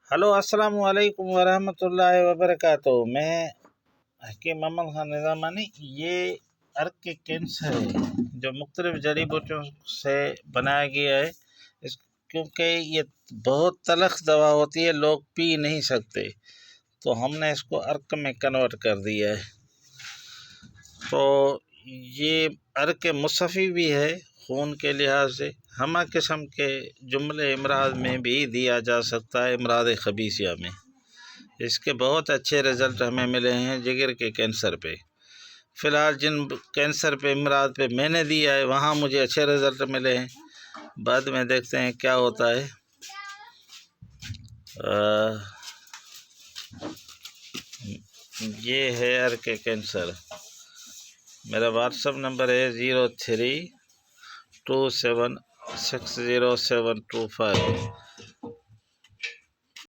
Hello अस्सलाम वालेकुम वरहमतुल्लाहि वबरकातुहू। मैं हकीम अमल खान निज़ामानी। ये अर्क के कैंसर है जो मुख्तलिफ़ जड़ी बूटियों से बनाया गया है। इस क्योंकि ये बहुत तलख़ दवा होती है, लोग पी नहीं सकते, तो हमने इसको अर्क में कन्वर्ट कर दिया है। तो ये अर्क मुसफ़ी भी है खून के लिहाज से। हमा किस्म के जुमले इमराज में भी दिया जा सकता है, इमराज खबीसिया में। इसके बहुत अच्छे रिज़ल्ट हमें मिले हैं जिगर के कैंसर पे। फ़िलहाल जिन कैंसर पे इमराज पे मैंने दिया है वहाँ मुझे अच्छे रिज़ल्ट मिले हैं। बाद में देखते हैं क्या होता है। ये है अर्क के कैंसर। मेरा व्हाट्सअप नंबर है 0327607225।